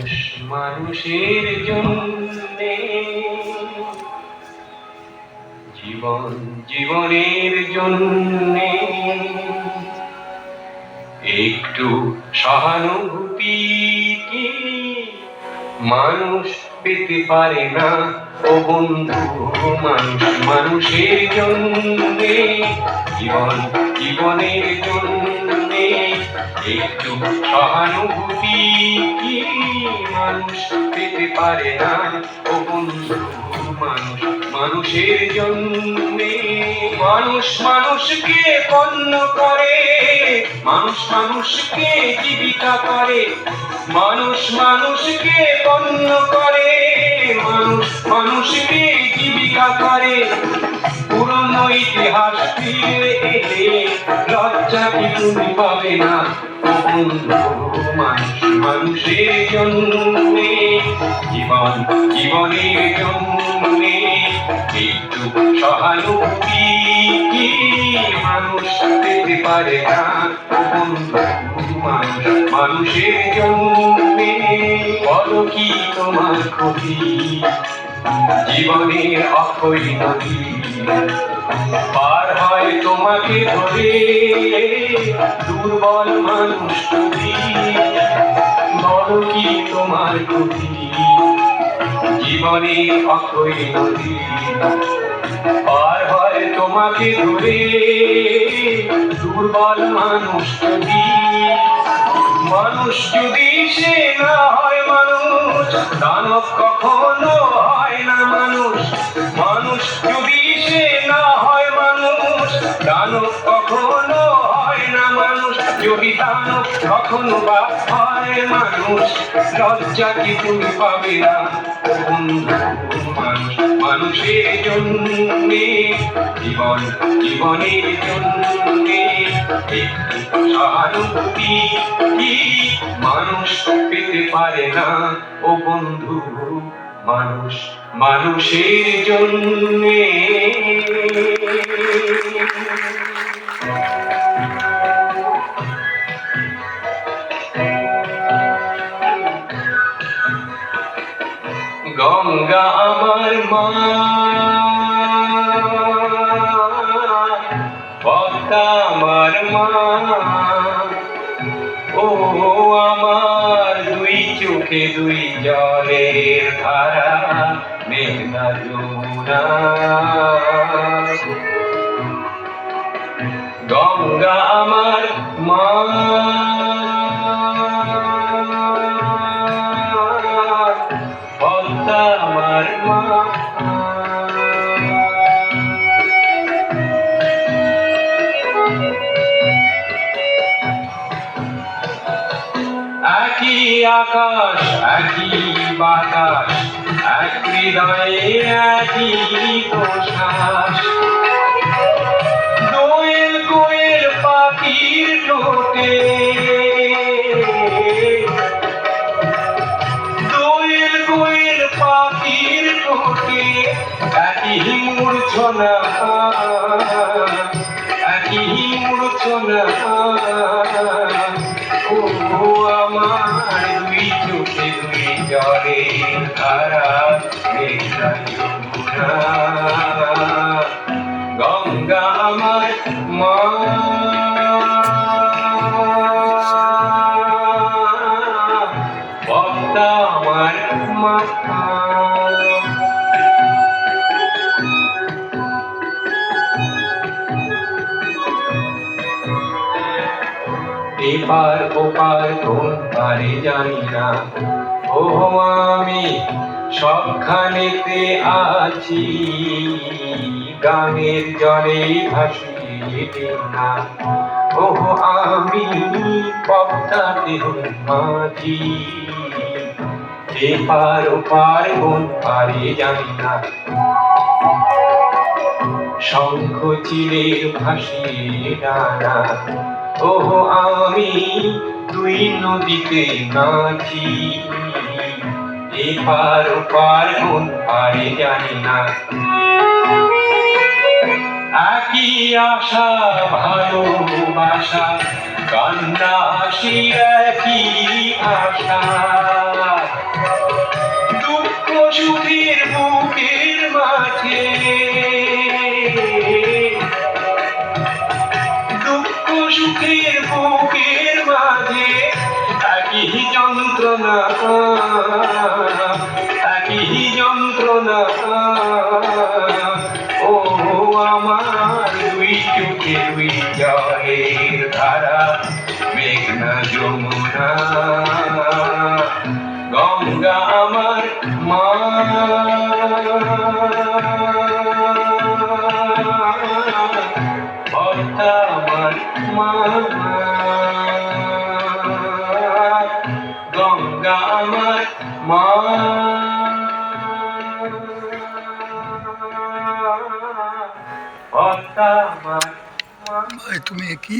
মানুষ মানুষের জন্যে, জীবন জীবনের জন্যে একটু সহানুভূতি কি মানুষ পেতে পারে না? ও বন্ধু, মানুষ মানুষের জন্যে, জীবন জীবনের জন্যে একটু সহানুভূতি কি মানুষ পেতে পারে না? ও বন্ধু, মানুষ মানুষের জন্যে। মানুষ মানুষকে পণ্য করে, মানুষ মানুষকে জীবিকা করে, মানুষ মানুষকে পণ্য করে, মানুষ মানুষকে জীবিকা করে। পুরনো ইতিহাস ফিরে এলে লজ্জা কি তুমি পাবে না? মানুষ মানুষের জন্যে, জীবন জীবনের জন্যে একটু সহানুভূতি কি মানুষ পেতে পারে না? মানুষ মানুষের জন্যে। বলো কি তোমার ক্ষতি? জীবনের অক্ষয় নদী পার হয় তোমাকে ধরে দুর্বল মানুষ তুমি। বলো কি তোমার ক্ষতি? জীবনের অক্ষয় নদী পার হয় তোমাকে ধরে দুর্বল মানুষ তুমি। মানুষ যদি সে না হয় মানুষ, দানব কখনো হয় না মানুষ। মানুষ যদি সে না হয় মানুষ, দানব কখনো হয় না মানুষ। যদি দানব কখনো বা হয় মানুষ, লজ্জা কি তুমি পাবে না? মানুষ মানুষের জন্যে, জীবন জীবনের জন্যে একটু সহানুভূতি কি মানুষ পেতে পারে না? ও বন্ধু, মানুষ মানুষের জন্যে। গঙ্গা আমার মা, পদ্মা আমার মা, ও আমার দুই চোখে দুই জলের ধারা, মেঘনা যমুনা। গঙ্গা আমার মা, পদ্মা আমার মা। একই আকাশ একই বাতাস, এক হৃদয়ে একই প্রশ্বাস। দোয়েল কোয়েল পাখির ঠোঁটে, দোয়েল কোয়েল পাখির ঠোঁটে একই মূর্ছনা, একই মূর্ছনা। ও আমার দুই চোখে দুই জলের ধারা, মেঘনা যমুনা। গঙ্গা আমার মা, পদ্মা আমার মা। এপার ওপার কোন পারে জানি না, ও আমি সবখানেতে আছি, গানের জলে ভাসিয়ে না। ও আমি পদ্মাতে মাঝি, এপার ওপার কোন পারে জানি না। শঙ্খ চিলের ভাসিয়ে ডানা, ও আমি দুই নদীতে নাচি, এপার ওপার কোন পারে জানি না। একই আশা ভালোবাসা, কান্না হাসি একই ভাষা। সুখের বুকের মাঝে, দুঃখ সুখের বুকের মাঝে একই যন্ত্রণা, একই যন্ত্রণা। ও আমার দুই চোখে দুই জলের ধারা, মেঘনা যমুনা, গঙ্গা আমার মা। পদ্মা আমার মা, গঙ্গা আমার মা। পদ্মা আমার মা। ভাই তুমি কি